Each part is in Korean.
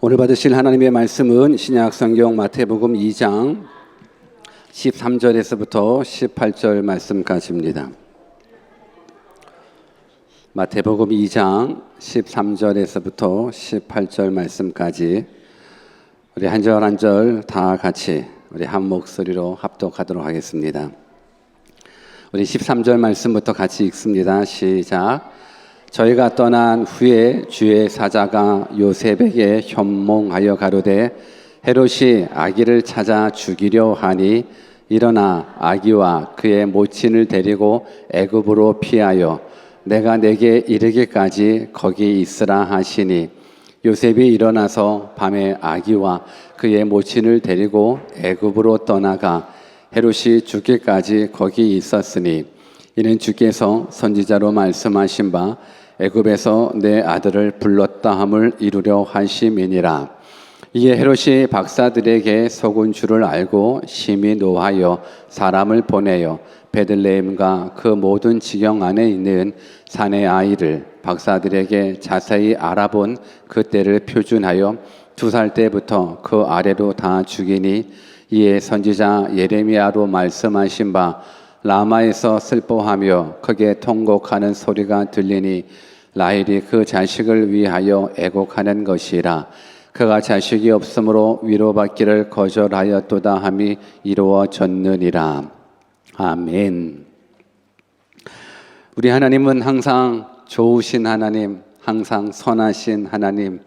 오늘 받으실 하나님의 말씀은 신약 성경 마태복음 2장 13절에서부터 18절 말씀까지입니다. 마태복음 2장 13절에서부터 18절 말씀까지 우리 한 절 한 절 다 같이 우리 한 목소리로 합독하도록 하겠습니다. 우리 13절 말씀부터 같이 읽습니다. 시작. 저희가 떠난 후에 주의 사자가 요셉에게 현몽하여 가로되 헤롯이 아기를 찾아 죽이려 하니 일어나 아기와 그의 모친을 데리고 애굽으로 피하여 내가 내게 이르기까지 거기 있으라 하시니 요셉이 일어나서 밤에 아기와 그의 모친을 데리고 애굽으로 떠나가 헤롯이 죽기까지 거기 있었으니 이는 주께서 선지자로 말씀하신 바 애굽에서 내 아들을 불렀다 함을 이루려 하심이니라. 이에 헤롯이 박사들에게 속은 줄을 알고 심히 노하여 사람을 보내어 베들레헴과 그 모든 지경 안에 있는 산의 아이를 박사들에게 자세히 알아본 그때를 표준하여 2살 때부터 그 아래로 다 죽이니 이에 선지자 예레미야로 말씀하신 바 라마에서 슬퍼하며 크게 통곡하는 소리가 들리니 라헬이 그 자식을 위하여 애곡하는 것이라. 그가 자식이 없으므로 위로받기를 거절하였도다 함이 이루어졌느니라. 아멘. 우리 하나님은 항상 좋으신 하나님, 항상 선하신 하나님.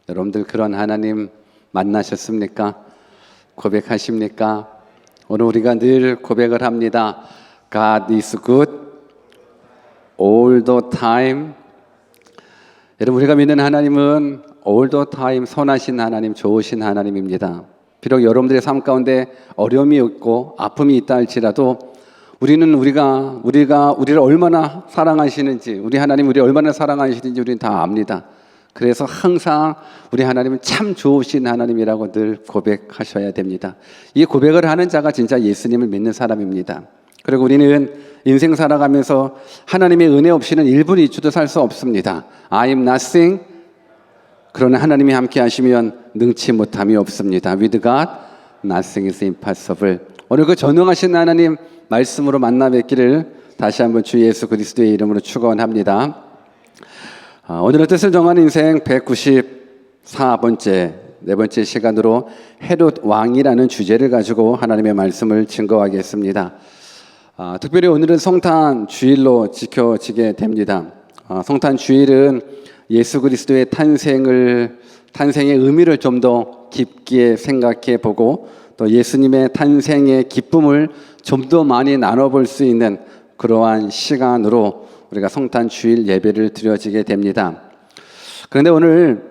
여러분들 그런 하나님 만나셨습니까? 고백하십니까? 오늘 우리가 늘 고백을 합니다. God is good all the time. 여러분, 우리가 믿는 하나님은 all the time 선하신 하나님, 좋으신 하나님입니다. 비록 여러분들의 삶 가운데 어려움이 있고 아픔이 있다 할지라도 우리는 우리가 우리를 얼마나 사랑하시는지, 우리 하나님 우리를 얼마나 사랑하시는지 우리는 다 압니다. 그래서 항상 우리 하나님은 참 좋으신 하나님이라고 늘 고백하셔야 됩니다. 이 고백을 하는 자가 진짜 예수님을 믿는 사람입니다. 그리고 우리는 인생 살아가면서 하나님의 은혜 없이는 1분 2초도 살 수 없습니다. I am nothing. 그러나 하나님이 함께 하시면 능치 못함이 없습니다. With God, nothing is impossible. 오늘 그 전능하신 하나님 말씀으로 만나 뵙기를 다시 한번 주 예수 그리스도의 이름으로 축원합니다. 오늘의 뜻을 정하는 인생 194번째 네 번째 시간으로 헤롯 왕이라는 주제를 가지고 하나님의 말씀을 증거하겠습니다. 특별히 오늘은 성탄 주일로 지켜지게 됩니다. 성탄 주일은 예수 그리스도의 탄생의 의미를 좀 더 깊게 생각해 보고 또 예수님의 탄생의 기쁨을 좀 더 많이 나눠볼 수 있는 그러한 시간으로 우리가 성탄 주일 예배를 드려지게 됩니다. 그런데 오늘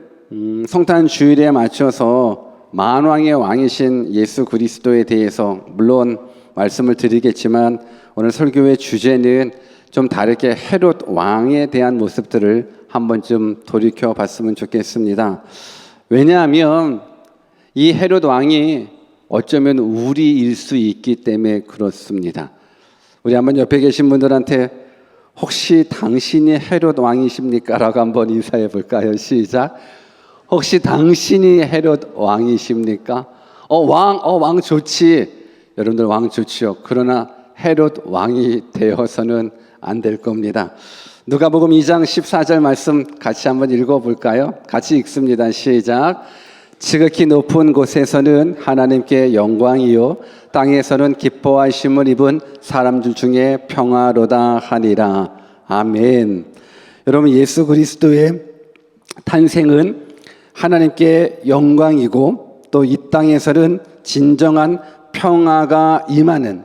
성탄 주일에 맞춰서 만왕의 왕이신 예수 그리스도에 대해서 물론 말씀을 드리겠지만 오늘 설교의 주제는 좀 다르게 헤롯 왕에 대한 모습들을 한 번쯤 돌이켜 봤으면 좋겠습니다. 왜냐하면 이 헤롯 왕이 어쩌면 우리일 수 있기 때문에 그렇습니다. 우리 한번 옆에 계신 분들한테 혹시 당신이 헤롯 왕이십니까? 라고 한번 인사해 볼까요? 시작. 혹시 당신이 헤롯 왕이십니까? 왕 좋지. 여러분들 왕 좋지요. 그러나 헤롯 왕이 되어서는 안 될 겁니다. 누가복음 2장 14절 말씀 같이 한번 읽어볼까요? 같이 읽습니다. 시작. 지극히 높은 곳에서는 하나님께 영광이요 땅에서는 기뻐하심을 입은 사람들 중에 평화로다 하니라. 아멘. 여러분, 예수 그리스도의 탄생은 하나님께 영광이고 또 이 땅에서는 진정한 평화가 임하는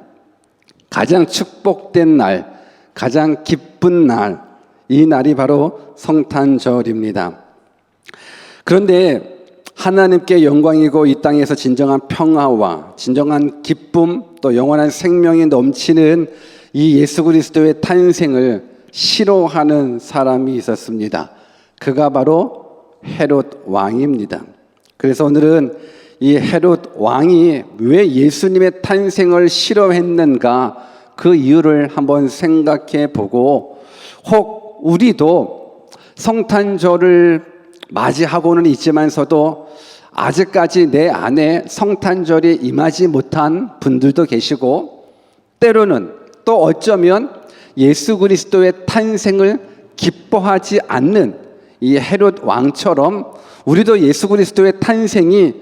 가장 축복된 날, 가장 기쁜 날, 이 날이 바로 성탄절입니다. 그런데 하나님께 영광이고 이 땅에서 진정한 평화와 진정한 기쁨 또 영원한 생명이 넘치는 이 예수 그리스도의 탄생을 싫어하는 사람이 있었습니다. 그가 바로 헤롯 왕입니다. 그래서 오늘은 이 헤롯 왕이 왜 예수님의 탄생을 싫어했는가 그 이유를 한번 생각해 보고 혹 우리도 성탄절을 맞이하고는 있지만서도 아직까지 내 안에 성탄절이 임하지 못한 분들도 계시고, 때로는 또 어쩌면 예수 그리스도의 탄생을 기뻐하지 않는 이 헤롯 왕처럼 우리도 예수 그리스도의 탄생이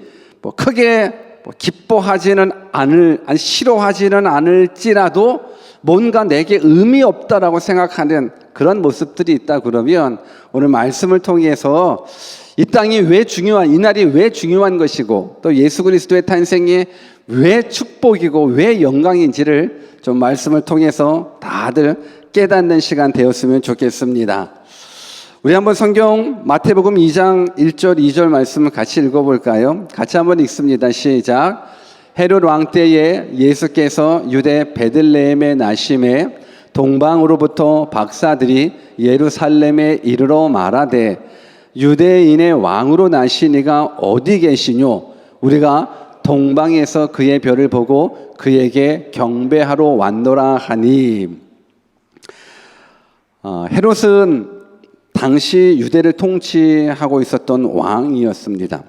크게 기뻐하지는 싫어하지는 않을지라도 뭔가 내게 의미 없다라고 생각하는 그런 모습들이 있다 그러면, 오늘 말씀을 통해서 이 땅이 왜 중요한, 이 날이 왜 중요한 것이고, 또 예수 그리스도의 탄생이 왜 축복이고 왜 영광인지를 좀 말씀을 통해서 다들 깨닫는 시간 되었으면 좋겠습니다. 우리 한번 성경 마태복음 2장 1절 2절 말씀을 같이 읽어볼까요? 같이 한번 읽습니다. 시작. 헤롯 왕 때에 예수께서 유대 베들레헴에 나심에 동방으로부터 박사들이 예루살렘에 이르러 말하되, 유대인의 왕으로 나신 이가 어디 계시뇨? 우리가 동방에서 그의 별을 보고 그에게 경배하러 왔노라 하니. 헤롯은 당시 유대를 통치하고 있었던 왕이었습니다.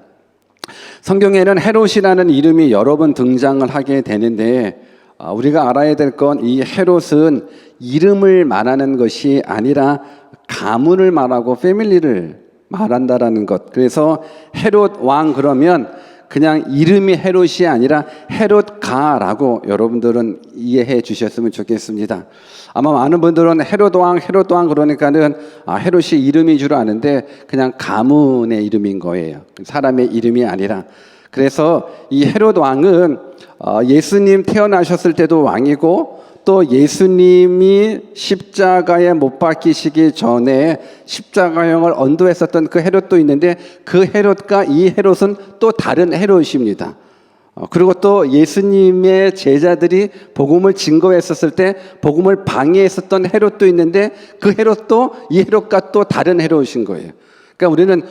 성경에는 헤롯이라는 이름이 여러 번 등장을 하게 되는데, 우리가 알아야 될 건 이 헤롯은 이름을 말하는 것이 아니라 가문을 말하고 패밀리를 말한다라는 것. 그래서 헤롯 왕 그러면 그냥 이름이 헤롯이 아니라 헤롯가라고 여러분들은 이해해 주셨으면 좋겠습니다. 아마 많은 분들은 헤롯 왕 그러니까는 헤롯이 이름인 줄 아는데 그냥 가문의 이름인 거예요. 사람의 이름이 아니라. 그래서 이 헤롯 왕은 예수님 태어나셨을 때도 왕이고, 또 예수님이 십자가에 못 박히시기 전에 십자가형을 언도했었던 그 헤롯도 있는데, 그 헤롯과 이 헤롯은 또 다른 헤롯입니다. 그리고 또 예수님의 제자들이 복음을 증거했었을 때 복음을 방해했었던 헤롯도 있는데, 그 헤롯도 이 헤롯과 또 다른 헤롯인 거예요. 그러니까 우리는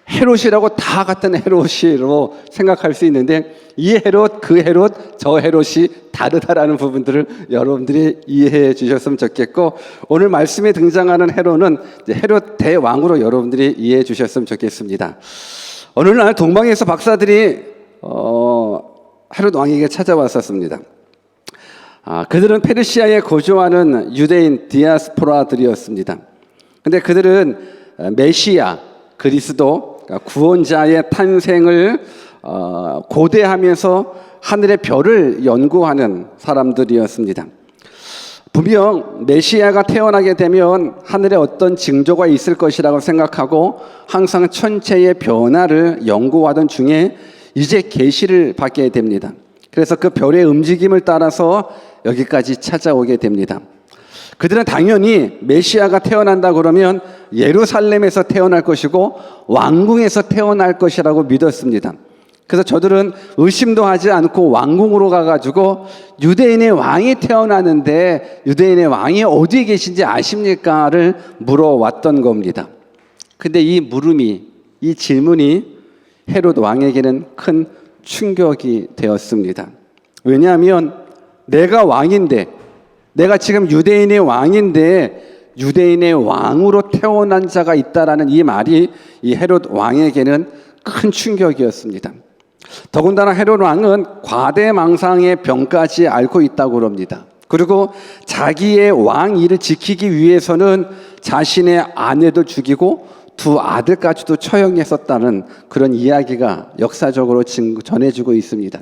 헤롯이라고 다 같은 헤롯이로 생각할 수 있는데, 이 헤롯, 그 헤롯, 저 헤롯이 다르다라는 부분들을 여러분들이 이해해 주셨으면 좋겠고, 오늘 말씀에 등장하는 헤롯은 헤롯 대왕으로 여러분들이 이해해 주셨으면 좋겠습니다. 어느 날 동방에서 박사들이 헤롯 왕에게 찾아왔었습니다. 그들은 페르시아에 거주하는 유대인 디아스포라들이었습니다. 근데 그들은 메시아, 그리스도, 구원자의 탄생을 고대하면서 하늘의 별을 연구하는 사람들이었습니다. 분명 메시아가 태어나게 되면 하늘에 어떤 징조가 있을 것이라고 생각하고 항상 천체의 변화를 연구하던 중에 이제 계시를 받게 됩니다. 그래서 그 별의 움직임을 따라서 여기까지 찾아오게 됩니다. 그들은 당연히 메시아가 태어난다 그러면 예루살렘에서 태어날 것이고 왕궁에서 태어날 것이라고 믿었습니다. 그래서 저들은 의심도 하지 않고 왕궁으로 가가지고 유대인의 왕이 태어나는데 유대인의 왕이 어디에 계신지 아십니까?를 물어왔던 겁니다. 근데 이 물음이, 이 질문이 헤롯 왕에게는 큰 충격이 되었습니다. 왜냐하면 내가 왕인데, 내가 지금 유대인의 왕인데 유대인의 왕으로 태어난 자가 있다라는 이 말이 이 헤롯 왕에게는 큰 충격이었습니다. 더군다나 헤롯 왕은 과대망상의 병까지 앓고 있다고 합니다. 그리고 자기의 왕위를 지키기 위해서는 자신의 아내도 죽이고 두 아들까지도 처형했었다는 그런 이야기가 역사적으로 전해지고 있습니다.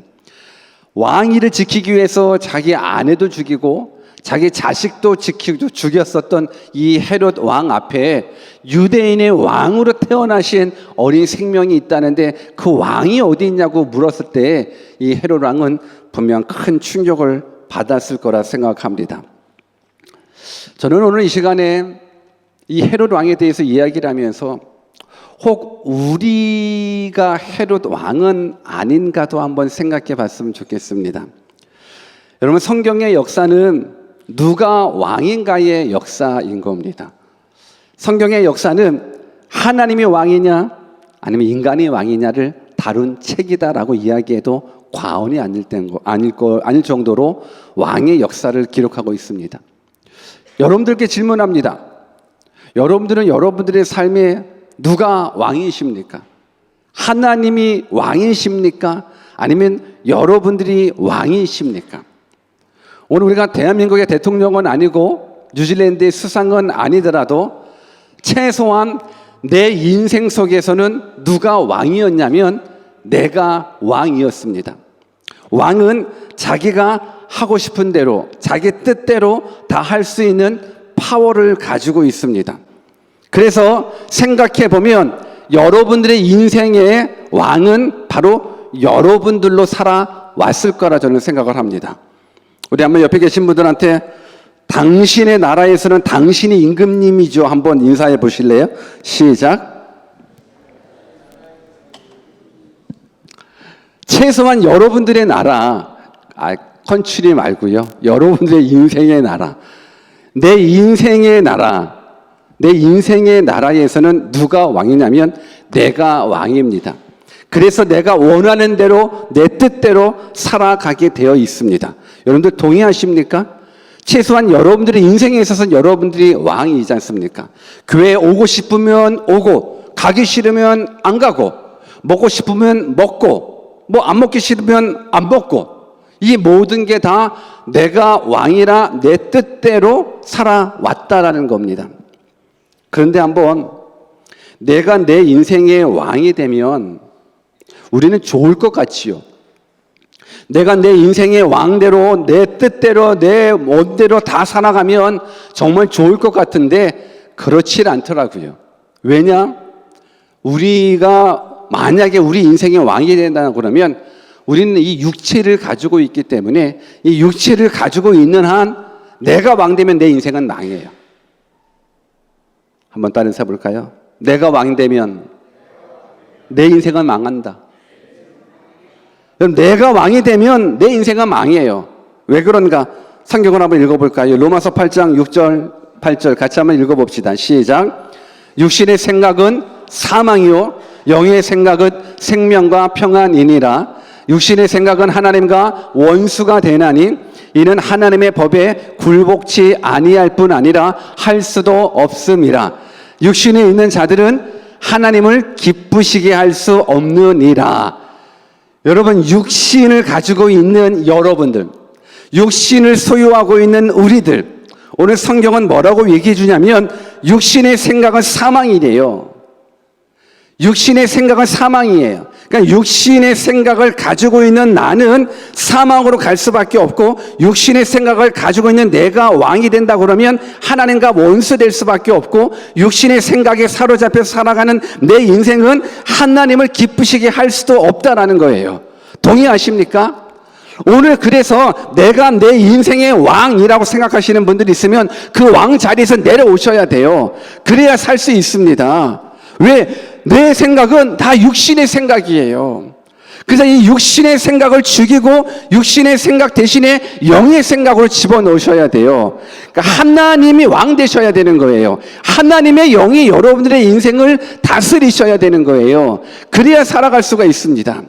왕위를 지키기 위해서 자기 아내도 죽이고 자기 자식도 지키고 죽였었던 이 헤롯 왕 앞에 유대인의 왕으로 태어나신 어린 생명이 있다는데 그 왕이 어디 있냐고 물었을 때 이 헤롯 왕은 분명 큰 충격을 받았을 거라 생각합니다. 저는 오늘 이 시간에 이 헤롯 왕에 대해서 이야기를 하면서 혹 우리가 헤롯 왕은 아닌가도 한번 생각해 봤으면 좋겠습니다. 여러분, 성경의 역사는 누가 왕인가의 역사인 겁니다. 성경의 역사는 하나님이 왕이냐 아니면 인간이 왕이냐를 다룬 책이다라고 이야기해도 과언이 아닐 정도로 왕의 역사를 기록하고 있습니다. 여러분들께 질문합니다. 여러분들은 여러분들의 삶에 누가 왕이십니까? 하나님이 왕이십니까? 아니면 여러분들이 왕이십니까? 오늘 우리가 대한민국의 대통령은 아니고 뉴질랜드의 수상은 아니더라도 최소한 내 인생 속에서는 누가 왕이었냐면 내가 왕이었습니다. 왕은 자기가 하고 싶은 대로 자기 뜻대로 다 할 수 있는 파워를 가지고 있습니다. 그래서 생각해 보면 여러분들의 인생의 왕은 바로 여러분들로 살아왔을 거라 저는 생각을 합니다. 우리 한번 옆에 계신 분들한테 당신의 나라에서는 당신이 임금님이죠. 한번 인사해 보실래요? 시작. 최소한 여러분들의 나라, 컨트리 말고요. 여러분들의 인생의 나라, 내 인생의 나라, 내 인생의 나라에서는 누가 왕이냐면 내가 왕입니다. 그래서 내가 원하는 대로 내 뜻대로 살아가게 되어 있습니다. 여러분들 동의하십니까? 최소한 여러분들의 인생에 있어서 여러분들이 왕이지 않습니까? 교회에 오고 싶으면 오고, 가기 싫으면 안 가고, 먹고 싶으면 먹고, 뭐 안 먹기 싫으면 안 먹고, 이 모든 게 다 내가 왕이라 내 뜻대로 살아왔다라는 겁니다. 그런데 한번 내가 내 인생의 왕이 되면 우리는 좋을 것 같지요. 내가 내 인생의 왕대로 내 뜻대로 내 멋대로 다 살아가면 정말 좋을 것 같은데 그렇지 않더라고요. 왜냐? 우리가 만약에 우리 인생의 왕이 된다고 그러면 우리는 이 육체를 가지고 있기 때문에 이 육체를 가지고 있는 한 내가 왕 되면 내 인생은 망해요. 한번 다른 해볼까요? 내가 왕 되면 내 인생은 망한다. 그럼 내가 왕이 되면 내 인생은 망해요. 왜 그런가? 성경을 한번 읽어볼까요? 로마서 8장 6절 8절 같이 한번 읽어봅시다. 시작. 육신의 생각은 사망이요 영의 생각은 생명과 평안이니라. 육신의 생각은 하나님과 원수가 되나니 이는 하나님의 법에 굴복치 아니할 뿐 아니라 할 수도 없음이라. 육신에 있는 자들은 하나님을 기쁘시게 할 수 없느니라. 여러분, 육신을 가지고 있는 여러분들, 육신을 소유하고 있는 우리들, 오늘 성경은 뭐라고 얘기해 주냐면 육신의 생각은 사망이래요. 육신의 생각은 사망이에요. 그러니까 육신의 생각을 가지고 있는 나는 사망으로 갈 수밖에 없고, 육신의 생각을 가지고 있는 내가 왕이 된다 그러면 하나님과 원수될 수밖에 없고, 육신의 생각에 사로잡혀 살아가는 내 인생은 하나님을 기쁘시게 할 수도 없다라는 거예요. 동의하십니까? 오늘 그래서 내가 내 인생의 왕이라고 생각하시는 분들이 있으면 그 왕 자리에서 내려오셔야 돼요. 그래야 살 수 있습니다. 왜? 내 생각은 다 육신의 생각이에요. 그래서 이 육신의 생각을 죽이고 육신의 생각 대신에 영의 생각으로 집어넣으셔야 돼요. 그러니까 하나님이 왕 되셔야 되는 거예요. 하나님의 영이 여러분들의 인생을 다스리셔야 되는 거예요. 그래야 살아갈 수가 있습니다.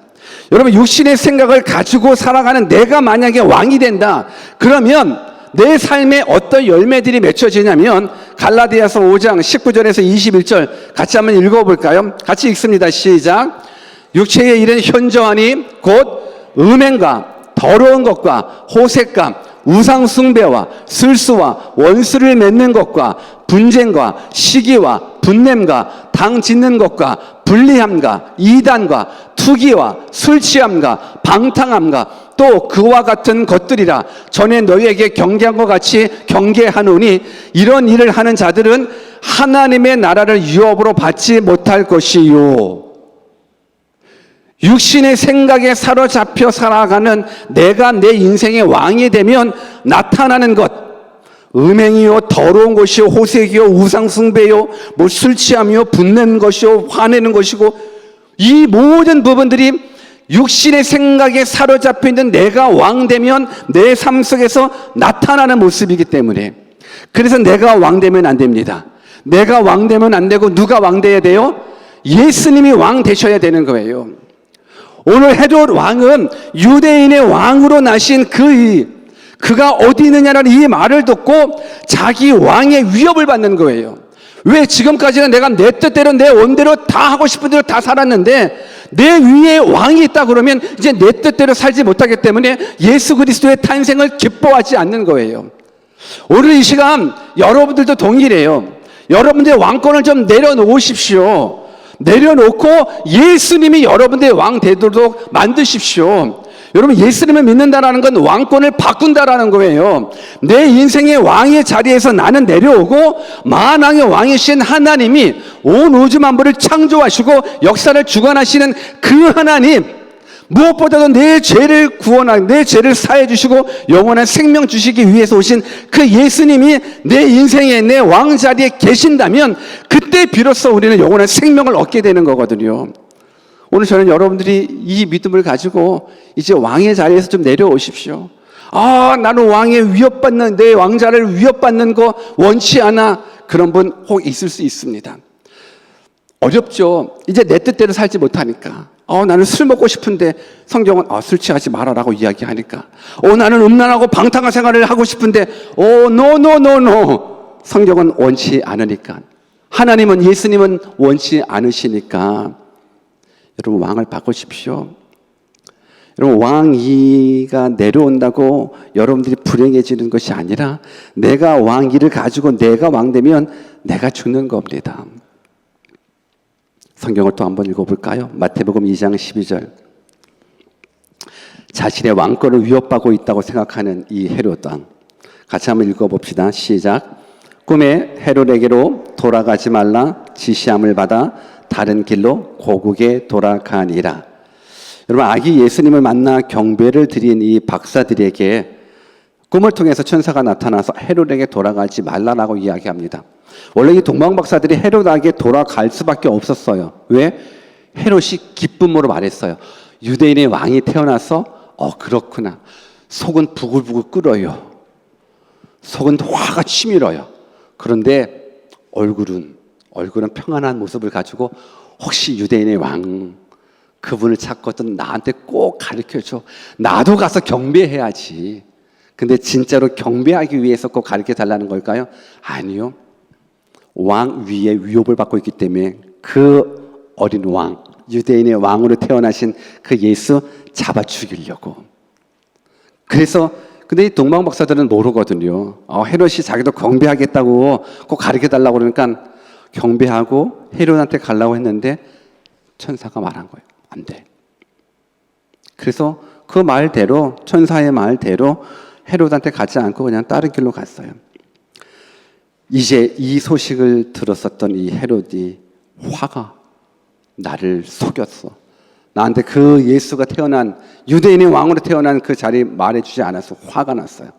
여러분, 육신의 생각을 가지고 살아가는 내가 만약에 왕이 된다 그러면 내 삶에 어떤 열매들이 맺혀지냐면 갈라디아서 5장 19절에서 21절 같이 한번 읽어볼까요? 같이 읽습니다. 시작. 육체의 일은 현저하니 곧 음행과 더러운 것과 호색감, 우상 숭배와 술수와 원수를 맺는 것과 분쟁과 시기와 분냄과 당 짓는 것과 불리함과 이단과 투기와 술 취함과 방탕함과 또 그와 같은 것들이라. 전에 너희에게 경계한 것 같이 경계하노니 이런 일을 하는 자들은 하나님의 나라를 유업으로 받지 못할 것이요. 육신의 생각에 사로잡혀 살아가는 내가 내 인생의 왕이 되면 나타나는 것, 음행이요 더러운 것이요 호색이요 우상숭배요 뭐 술 취함이요 분내는 것이요 화내는 것이고, 이 모든 부분들이 육신의 생각에 사로잡혀 있는 내가 왕 되면 내 삶 속에서 나타나는 모습이기 때문에, 그래서 내가 왕 되면 안 됩니다. 내가 왕 되면 안 되고 누가 왕 돼야 돼요? 예수님이 왕 되셔야 되는 거예요. 오늘 헤롯 왕은 유대인의 왕으로 나신 그가 어디 있느냐라는 이 말을 듣고 자기 왕의 위협을 받는 거예요. 왜 지금까지는 내가 내 뜻대로 내 원대로 다 하고 싶은 대로 다 살았는데 내 위에 왕이 있다 그러면 이제 내 뜻대로 살지 못하기 때문에 예수 그리스도의 탄생을 기뻐하지 않는 거예요. 오늘 이 시간 여러분들도 동일해요. 여러분들의 왕권을 좀 내려놓으십시오. 내려놓고 예수님이 여러분들의 왕 되도록 만드십시오. 여러분, 예수님을 믿는다라는 건 왕권을 바꾼다라는 거예요. 내 인생의 왕의 자리에서 나는 내려오고 만왕의 왕이신 하나님이 온 우주 만물을 창조하시고 역사를 주관하시는 그 하나님, 무엇보다도 내 죄를 구원하고 내 죄를 사해 주시고 영원한 생명 주시기 위해서 오신 그 예수님이 내 인생에 내 왕 자리에 계신다면 그때 비로소 우리는 영원한 생명을 얻게 되는 거거든요. 오늘 저는 여러분들이 이 믿음을 가지고 이제 왕의 자리에서 좀 내려오십시오. 나는 왕의 위협받는, 내 왕자를 위협받는 거 원치 않아. 그런 분 혹 있을 수 있습니다. 어렵죠. 이제 내 뜻대로 살지 못하니까. 나는 술 먹고 싶은데 성경은 술 취하지 말아라고 이야기하니까. 나는 음란하고 방탕한 생활을 하고 싶은데 노. 성경은 원치 않으니까. 하나님은, 예수님은 원치 않으시니까. 여러분, 왕을 바꾸십시오. 여러분, 왕위가 내려온다고 여러분들이 불행해지는 것이 아니라 내가 왕위를 가지고 내가 왕 되면 내가 죽는 겁니다. 성경을 또 한번 읽어볼까요? 마태복음 2장 12절. 자신의 왕권을 위협받고 있다고 생각하는 이 헤롯 왕. 같이 한번 읽어봅시다. 시작. 꿈에 헤롯에게로 돌아가지 말라 지시함을 받아 다른 길로 고국에 돌아가니라. 여러분, 아기 예수님을 만나 경배를 드린 이 박사들에게 꿈을 통해서 천사가 나타나서 헤롯에게 돌아가지 말라라고 이야기합니다. 원래 이 동방 박사들이 헤롯에게 돌아갈 수밖에 없었어요. 왜? 헤롯이 기쁨으로 말했어요. 유대인의 왕이 태어나서 그렇구나. 속은 부글부글 끓어요. 속은 화가 치밀어요. 그런데 얼굴은 평안한 모습을 가지고 혹시 유대인의 왕 그분을 찾거든 나한테 꼭 가르쳐줘. 나도 가서 경배해야지. 근데 진짜로 경배하기 위해서 꼭 가르쳐달라는 걸까요? 아니요. 왕 위에 위협을 받고 있기 때문에 그 어린 왕, 유대인의 왕으로 태어나신 그 예수 잡아 죽이려고. 그래서 근데 이 동방 박사들은 모르거든요. 헤롯이 자기도 경배하겠다고 꼭 가르쳐달라고 그러니까 경배하고 헤롯한테 가려고 했는데 천사가 말한 거예요. 안 돼. 그래서 그 말대로, 천사의 말대로 헤롯한테 가지 않고 그냥 다른 길로 갔어요. 이제 이 소식을 들었었던 이 헤롯이 화가, 나를 속였어. 나한테 그 예수가 태어난, 유대인의 왕으로 태어난 그 자리 말해주지 않아서 화가 났어요.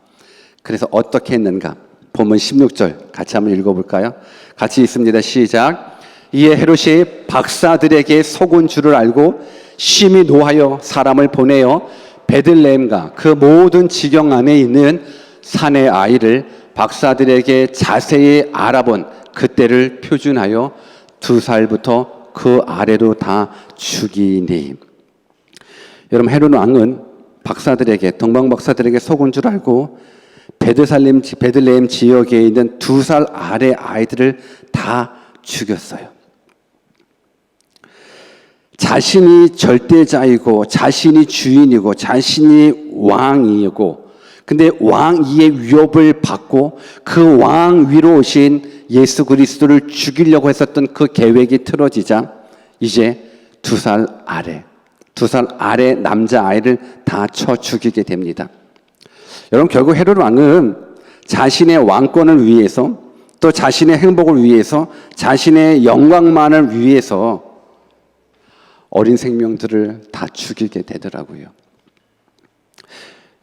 그래서 어떻게 했는가? 본문 16절 같이 한번 읽어볼까요? 같이 있습니다. 시작. 이에 헤롯이 박사들에게 속은 줄을 알고 심히 노하여 사람을 보내어 베들레헴과 그 모든 지경 안에 있는 산의 아이를 박사들에게 자세히 알아본 그때를 표준하여 2살부터 그 아래로 다 죽이니. 여러분, 헤롯 왕은 박사들에게, 동방 박사들에게 속은 줄 알고 베들레헴 지역에 있는 2살 아래 아이들을 다 죽였어요. 자신이 절대자이고 자신이 주인이고 자신이 왕이고, 근데 왕위의 위협을 받고 그 왕 위로 오신 예수 그리스도를 죽이려고 했었던 그 계획이 틀어지자 이제 2살 아래 남자아이를 다 쳐 죽이게 됩니다. 여러분, 결국 헤롯 왕은 자신의 왕권을 위해서, 또 자신의 행복을 위해서, 자신의 영광만을 위해서 어린 생명들을 다 죽이게 되더라고요.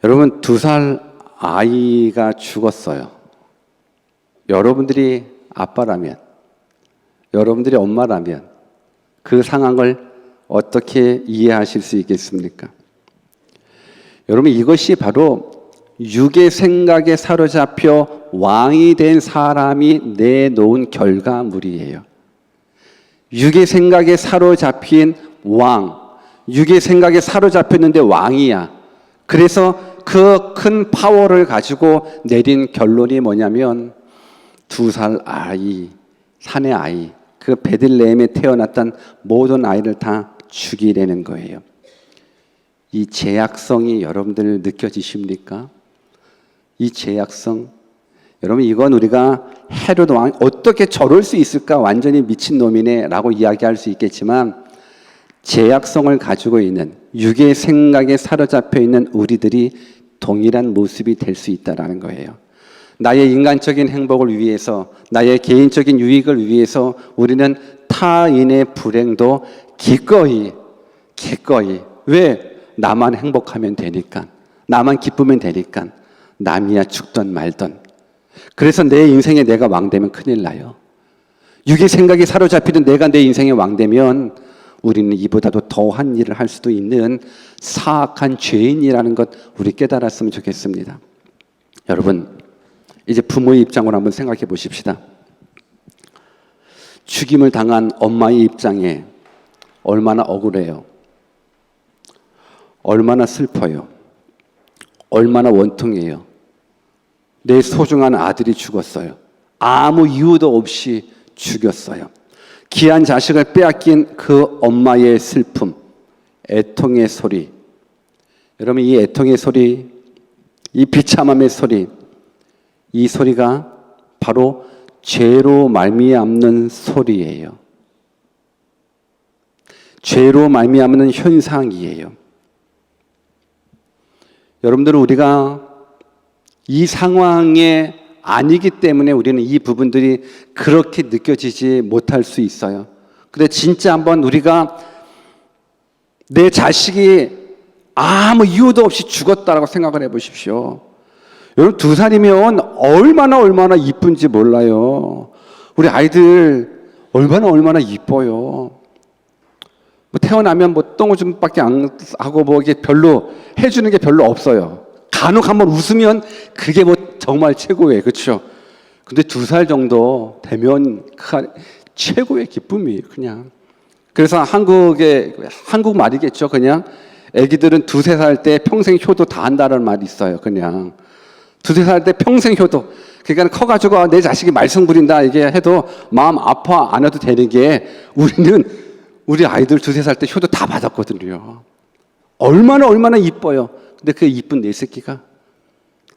여러분, 2살 아이가 죽었어요. 여러분들이 아빠라면, 여러분들이 엄마라면 그 상황을 어떻게 이해하실 수 있겠습니까? 여러분, 이것이 바로 육의 생각에 사로잡혀 왕이 된 사람이 내놓은 결과물이에요. 육의 생각에 사로잡힌 왕, 육의 생각에 사로잡혔는데 왕이야. 그래서 그 큰 파워를 가지고 내린 결론이 뭐냐면 2살 아이 산의 아이, 그 베들레헴에 태어났던 모든 아이를 다 죽이려는 거예요. 이 죄악성이 여러분들 느껴지십니까? 이 죄악성, 여러분 이건 우리가 헤롯 왕 어떻게 저럴 수 있을까, 완전히 미친놈이네 라고 이야기할 수 있겠지만, 죄악성을 가지고 있는, 육의 생각에 사로잡혀 있는 우리들이 동일한 모습이 될 수 있다는 거예요. 나의 인간적인 행복을 위해서, 나의 개인적인 유익을 위해서 우리는 타인의 불행도 기꺼이 왜? 나만 행복하면 되니까, 나만 기쁘면 되니까, 남이야 죽던 말던. 그래서 내 인생에 내가 왕되면 큰일 나요. 육의 생각이 사로잡히던 내가 내 인생의 왕되면 우리는 이보다도 더한 일을 할 수도 있는 사악한 죄인이라는 것 우리 깨달았으면 좋겠습니다. 여러분, 이제 부모의 입장으로 한번 생각해 보십시다. 죽임을 당한 엄마의 입장에 얼마나 억울해요. 얼마나 슬퍼요. 얼마나 원통해요. 내 소중한 아들이 죽었어요. 아무 이유도 없이 죽였어요. 귀한 자식을 빼앗긴 그 엄마의 슬픔, 애통의 소리. 여러분, 이 애통의 소리, 이 비참함의 소리, 이 소리가 바로 죄로 말미암는 소리예요. 죄로 말미암는 현상이에요. 여러분들은 우리가 이 상황에 아니기 때문에 우리는 이 부분들이 그렇게 느껴지지 못할 수 있어요. 근데 진짜 한번 우리가 내 자식이 아무 이유도 없이 죽었다라고 생각을 해보십시오. 여러분 2살이면 얼마나 이쁜지 몰라요. 우리 아이들 얼마나 이뻐요. 뭐 태어나면 뭐 똥오줌밖에 안 하고 뭐 이게 별로 해주는 게 별로 없어요. 간혹 한번 웃으면 그게 뭐 정말 최고예요. 그렇죠? 근데 2살 정도 되면 최고의 기쁨이에요. 그냥. 그래서 한국 말이겠죠. 그냥 애기들은 2-3살 때 평생 효도 다 한다는 말이 있어요. 그냥 2-3살 때 평생 효도. 그러니까 커가지고 내 자식이 말썽 부린다 이게 해도 마음 아파 안 해도 되는 게, 우리 아이들 2-3살 때 효도 다 받았거든요. 얼마나 이뻐요. 근데 그 이쁜 내 새끼가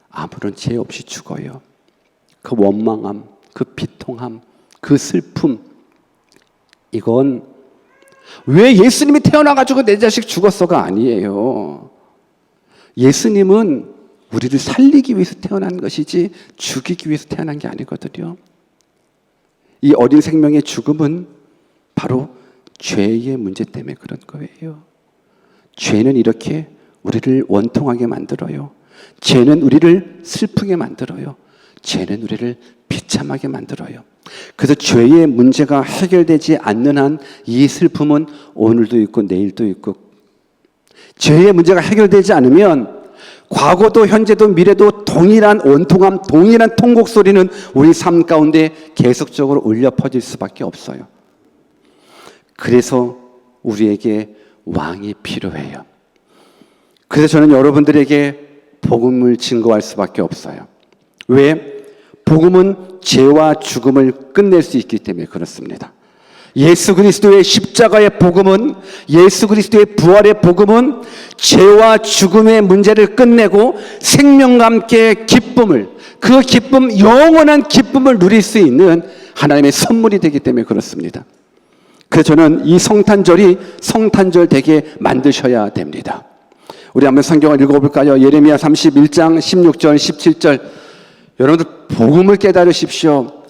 아무런 죄 없이 죽어요. 그 원망함, 그 비통함, 그 슬픔, 이건 왜 예수님이 태어나가지고 내 자식 죽었어가 아니에요. 예수님은 우리를 살리기 위해서 태어난 것이지 죽이기 위해서 태어난 게 아니거든요. 이 어린 생명의 죽음은 바로 죄의 문제 때문에 그런 거예요. 죄는 이렇게 우리를 원통하게 만들어요. 죄는 우리를 슬프게 만들어요. 죄는 우리를 비참하게 만들어요. 그래서 죄의 문제가 해결되지 않는 한 이 슬픔은 오늘도 있고 내일도 있고, 죄의 문제가 해결되지 않으면 과거도 현재도 미래도 동일한 원통함, 동일한 통곡 소리는 우리 삶 가운데 계속적으로 울려 퍼질 수밖에 없어요. 그래서 우리에게 왕이 필요해요. 그래서 저는 여러분들에게 복음을 증거할 수밖에 없어요. 왜? 복음은 죄와 죽음을 끝낼 수 있기 때문에 그렇습니다. 예수 그리스도의 십자가의 복음은, 예수 그리스도의 부활의 복음은 죄와 죽음의 문제를 끝내고 생명과 함께 기쁨을, 그 기쁨, 영원한 기쁨을 누릴 수 있는 하나님의 선물이 되기 때문에 그렇습니다. 그래서 저는 이 성탄절이 성탄절 되게 만드셔야 됩니다. 우리 한번 성경을 읽어볼까요? 예레미야 31장 16절 17절. 여러분들 복음을 깨달으십시오.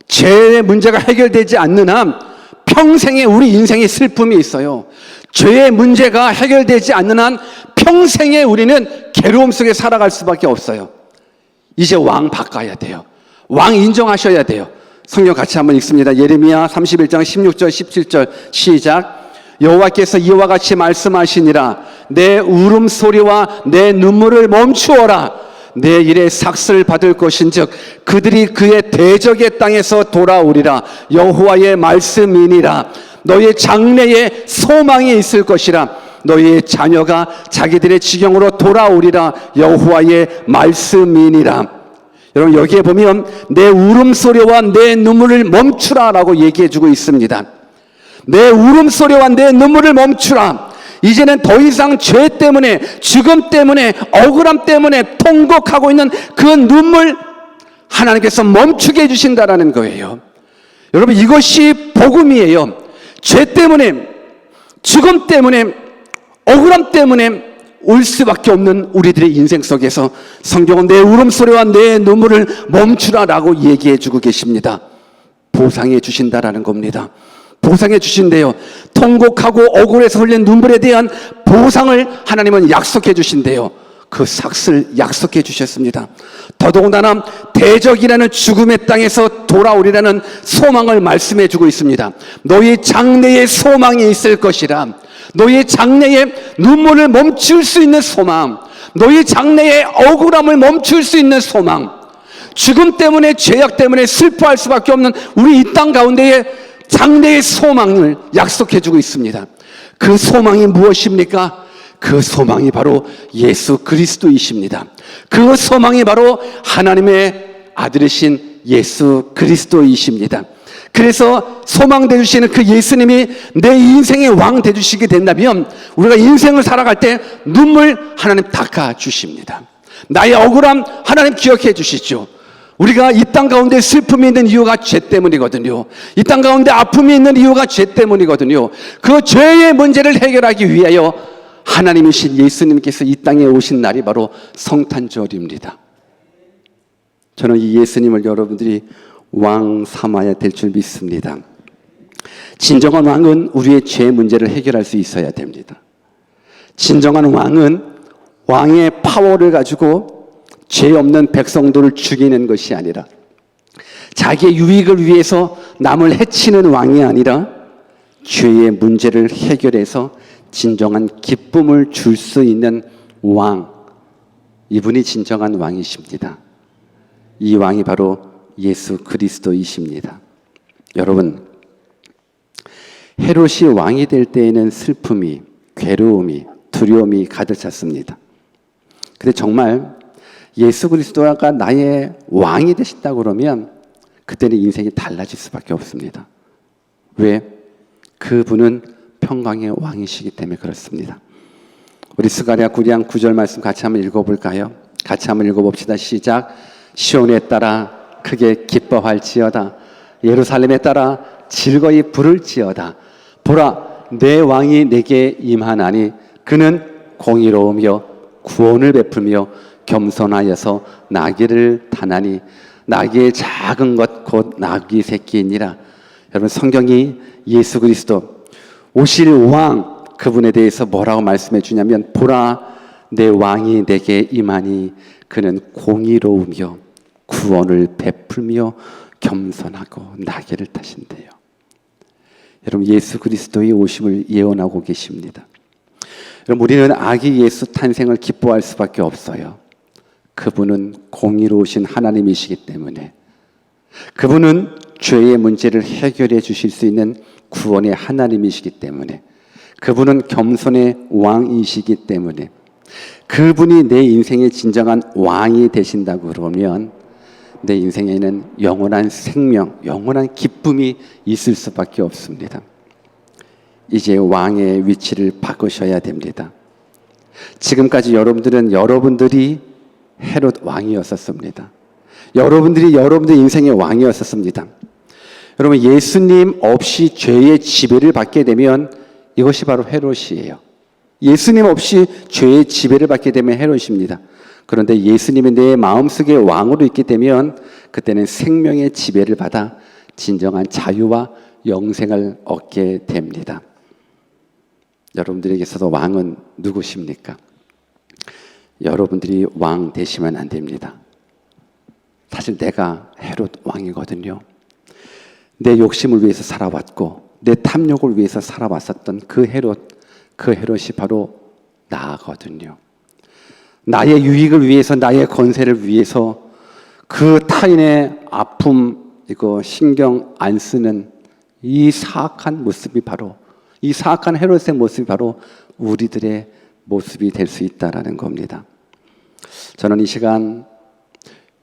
죄의 문제가 해결되지 않는 한 평생에 우리 인생에 슬픔이 있어요. 죄의 문제가 해결되지 않는 한 평생에 우리는 괴로움 속에 살아갈 수밖에 없어요. 이제 왕 바꿔야 돼요. 왕 인정하셔야 돼요. 성경 같이 한번 읽습니다. 예레미야 31장 16절 17절 시작. 여호와께서 이와 같이 말씀하시니라. 내 울음소리와 내 눈물을 멈추어라. 내 일에 삭슬 받을 것인즉 그들이 그의 대적의 땅에서 돌아오리라. 여호와의 말씀이니라. 너의 장래에 소망이 있을 것이라. 너희의 자녀가 자기들의 지경으로 돌아오리라. 여호와의 말씀이니라. 여러분 여기에 보면 내 울음소리와 내 눈물을 멈추라라고 얘기해주고 있습니다. 내 울음소리와 내 눈물을 멈추라. 이제는 더 이상 죄 때문에, 죽음 때문에, 억울함 때문에 통곡하고 있는 그 눈물 하나님께서 멈추게 해주신다라는 거예요. 여러분 이것이 복음이에요. 죄 때문에, 죽음 때문에, 억울함 때문에 울 수밖에 없는 우리들의 인생 속에서 성경은 내 울음소리와 내 눈물을 멈추라라고 얘기해 주고 계십니다. 보상해 주신다라는 겁니다. 보상해 주신대요. 통곡하고 억울해서 흘린 눈물에 대한 보상을 하나님은 약속해 주신대요. 그 삭슬 약속해 주셨습니다. 더더군다나 대적이라는 죽음의 땅에서 돌아오리라는 소망을 말씀해 주고 있습니다. 너희 장래에 소망이 있을 것이라. 너희 장래에 눈물을 멈출 수 있는 소망, 너희 장래에 억울함을 멈출 수 있는 소망, 죽음 때문에, 죄악 때문에 슬퍼할 수밖에 없는 우리 이 땅 가운데에 장래의 소망을 약속해 주고 있습니다. 그 소망이 무엇입니까? 그 소망이 바로 예수 그리스도이십니다. 그 소망이 바로 하나님의 아들이신 예수 그리스도이십니다. 그래서 소망 되주시는 그 예수님이 내 인생의 왕 되주시게 된다면 우리가 인생을 살아갈 때 눈물 하나님 닦아주십니다. 나의 억울함 하나님 기억해 주시죠. 우리가 이 땅 가운데 슬픔이 있는 이유가 죄 때문이거든요. 이 땅 가운데 아픔이 있는 이유가 죄 때문이거든요. 그 죄의 문제를 해결하기 위하여 하나님이신 예수님께서 이 땅에 오신 날이 바로 성탄절입니다. 저는 이 예수님을 여러분들이 왕 삼아야 될 줄 믿습니다. 진정한 왕은 우리의 죄 문제를 해결할 수 있어야 됩니다. 진정한 왕은 왕의 파워를 가지고 죄 없는 백성들을 죽이는 것이 아니라 자기의 유익을 위해서 남을 해치는 왕이 아니라 죄의 문제를 해결해서 진정한 기쁨을 줄 수 있는 왕, 이분이 진정한 왕이십니다. 이 왕이 바로 예수 그리스도이십니다. 여러분, 헤롯이 왕이 될 때에는 슬픔이, 괴로움이, 두려움이 가득 찼습니다. 근데 정말 예수 그리스도가 나의 왕이 되신다고 그러면 그때는 인생이 달라질 수밖에 없습니다. 왜? 그분은 평강의 왕이시기 때문에 그렇습니다. 우리 스가랴 9장 9절 말씀 같이 한번 읽어볼까요? 같이 한번 읽어봅시다. 시작. 시온에 따라 크게 기뻐할지어다. 예루살렘에 따라 즐거이 부를지어다. 보라, 내 왕이 내게 임하나니 그는 공의로우며 구원을 베풀며 겸손하여서 나귀를 타나니 나귀의 작은 것 곧 나귀 새끼이니라. 여러분, 성경이 예수 그리스도 오실 왕, 그분에 대해서 뭐라고 말씀해 주냐면 보라, 내 왕이 내게 임하니 그는 공의로우며 구원을 베풀며 겸손하고 나귀를 타신대요. 여러분, 예수 그리스도의 오심을 예언하고 계십니다. 여러분, 우리는 아기 예수 탄생을 기뻐할 수밖에 없어요. 그분은 공의로우신 하나님이시기 때문에, 그분은 죄의 문제를 해결해 주실 수 있는 구원의 하나님이시기 때문에, 그분은 겸손의 왕이시기 때문에, 그분이 내 인생의 진정한 왕이 되신다고 그러면 내 인생에는 영원한 생명, 영원한 기쁨이 있을 수밖에 없습니다. 이제 왕의 위치를 바꾸셔야 됩니다. 지금까지 여러분들이 헤롯 왕이었었습니다. 여러분들이 여러분들 인생의 왕이었었습니다. 여러분, 예수님 없이 죄의 지배를 받게 되면 이것이 바로 헤롯이에요. 예수님 없이 죄의 지배를 받게 되면 헤롯입니다. 그런데 예수님이 내 마음속에 왕으로 있게 되면 그때는 생명의 지배를 받아 진정한 자유와 영생을 얻게 됩니다. 여러분들에게서도 왕은 누구십니까? 여러분들이 왕 되시면 안 됩니다. 사실 내가 헤롯 왕이거든요. 내 욕심을 위해서 살아왔고 내 탐욕을 위해서 살아왔었던 그 헤롯이 바로 나거든요. 나의 유익을 위해서, 나의 권세를 위해서 그 타인의 아픔 이거 신경 안 쓰는 이 사악한 모습이 바로, 이 사악한 헤롯의 모습이 바로 우리들의 모습이 될 수 있다라는 겁니다. 저는 이 시간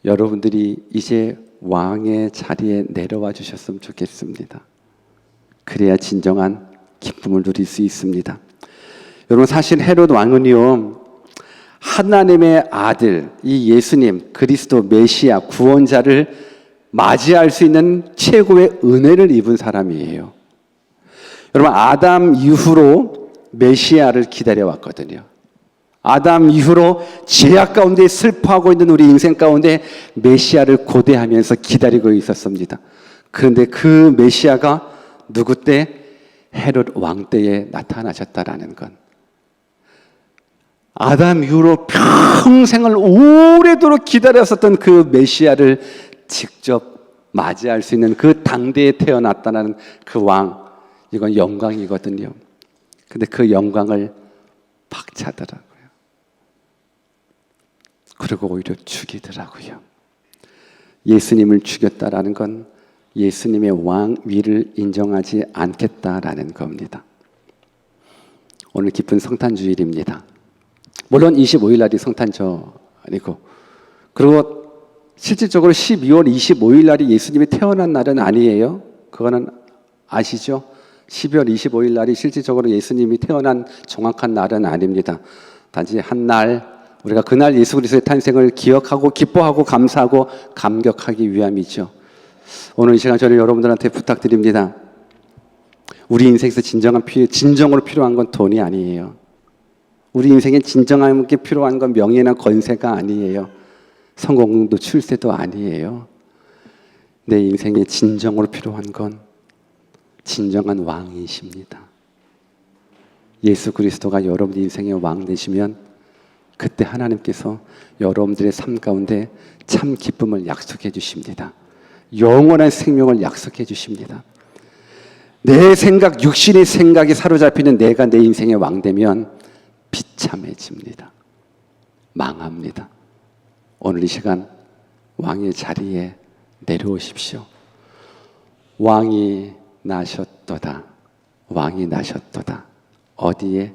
여러분들이 이제 왕의 자리에 내려와 주셨으면 좋겠습니다. 그래야 진정한 기쁨을 누릴 수 있습니다. 여러분, 사실 헤롯 왕은요, 하나님의 아들, 이 예수님, 그리스도 메시아, 구원자를 맞이할 수 있는 최고의 은혜를 입은 사람이에요. 여러분, 아담 이후로 메시아를 기다려왔거든요. 아담 이후로 죄악 가운데 슬퍼하고 있는 우리 인생 가운데 메시아를 고대하면서 기다리고 있었습니다. 그런데 그 메시아가 누구 때? 헤롯 왕 때에 나타나셨다라는 건, 아담 이후로 평생을 오래도록 기다렸었던 그 메시아를 직접 맞이할 수 있는 그 당대에 태어났다는 그 왕, 이건 영광이거든요. 근데 그 영광을 박차더라고요. 그리고 오히려 죽이더라고요. 예수님을 죽였다라는 건 예수님의 왕위를 인정하지 않겠다라는 겁니다. 오늘 깊은 성탄주일입니다. 물론 25일 날이 성탄절이고, 그리고 실질적으로 12월 25일 날이 예수님이 태어난 날은 아니에요. 그거는 아시죠? 12월 25일 날이 실질적으로 예수님이 태어난 정확한 날은 아닙니다. 단지 한 날, 우리가 그날 예수 그리스도의 탄생을 기억하고 기뻐하고 감사하고 감격하기 위함이죠. 오늘 이 시간 저는 여러분들한테 부탁드립니다. 우리 인생에서 진정으로 필요한 건 돈이 아니에요. 우리 인생에 진정하게 필요한 건 명예나 권세가 아니에요. 성공도 출세도 아니에요. 내 인생에 진정으로 필요한 건 진정한 왕이십니다. 예수 그리스도가 여러분 인생의 왕 되시면 그때 하나님께서 여러분들의 삶 가운데 참 기쁨을 약속해 주십니다. 영원한 생명을 약속해 주십니다. 내 생각, 육신의 생각이 사로잡히는 내가 내 인생의 왕 되면 비참해집니다. 망합니다. 오늘 이 시간 왕의 자리에 내려오십시오. 왕이 나셨도다. 왕이 나셨도다. 어디에?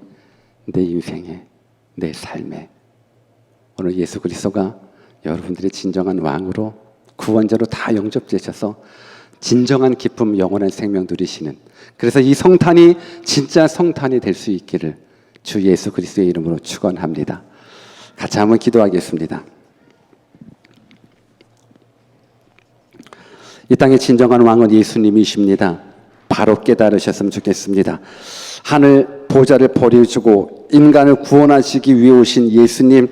내 인생에, 내 삶에. 오늘 예수 그리스도가 여러분들의 진정한 왕으로, 구원자로 다 영접되셔서 진정한 기쁨, 영원한 생명 누리시는, 그래서 이 성탄이 진짜 성탄이 될 수 있기를 주 예수 그리스도의 이름으로 축원합니다. 같이 한번 기도하겠습니다. 이 땅의 진정한 왕은 예수님이십니다. 바로 깨달으셨으면 좋겠습니다. 하늘 보좌를 버려주고 인간을 구원하시기 위해 오신 예수님,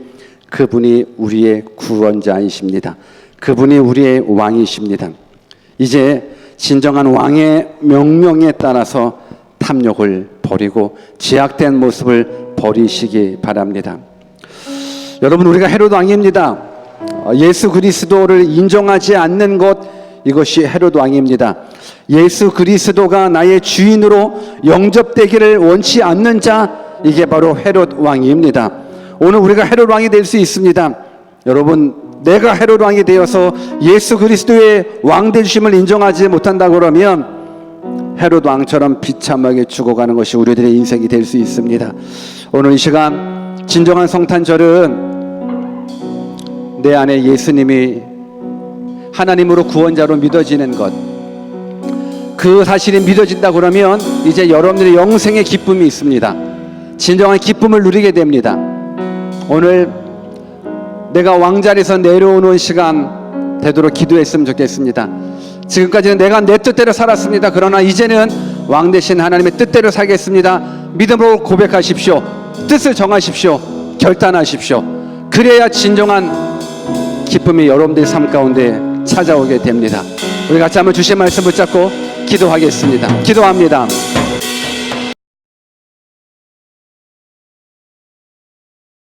그분이 우리의 구원자이십니다. 그분이 우리의 왕이십니다. 이제 진정한 왕의 명령에 따라서 탐욕을 버리고 죄악된 모습을 버리시기 바랍니다. 여러분, 우리가 헤롯 왕입니다. 예수 그리스도를 인정하지 않는 것, 이것이 헤롯 왕입니다. 예수 그리스도가 나의 주인으로 영접되기를 원치 않는 자, 이게 바로 헤롯 왕입니다. 오늘 우리가 헤롯 왕이 될 수 있습니다. 여러분, 내가 헤롯 왕이 되어서 예수 그리스도의 왕 되심을 인정하지 못한다 그러면 헤롯 왕처럼 비참하게 죽어가는 것이 우리들의 인생이 될 수 있습니다. 오늘 이 시간 진정한 성탄절은 내 안에 예수님이 하나님으로 구원자로 믿어지는 것, 그 사실이 믿어진다 그러면 이제 여러분들의 영생의 기쁨이 있습니다. 진정한 기쁨을 누리게 됩니다. 오늘 내가 왕자리에서 내려오는 시간 되도록 기도했으면 좋겠습니다. 지금까지는 내가 내 뜻대로 살았습니다. 그러나 이제는 왕 되신 하나님의 뜻대로 살겠습니다. 믿음으로 고백하십시오. 뜻을 정하십시오. 결단하십시오. 그래야 진정한 기쁨이 여러분들의 삶 가운데 찾아오게 됩니다. 우리 같이 한번 주신 말씀 붙잡고 기도하겠습니다. 기도합니다.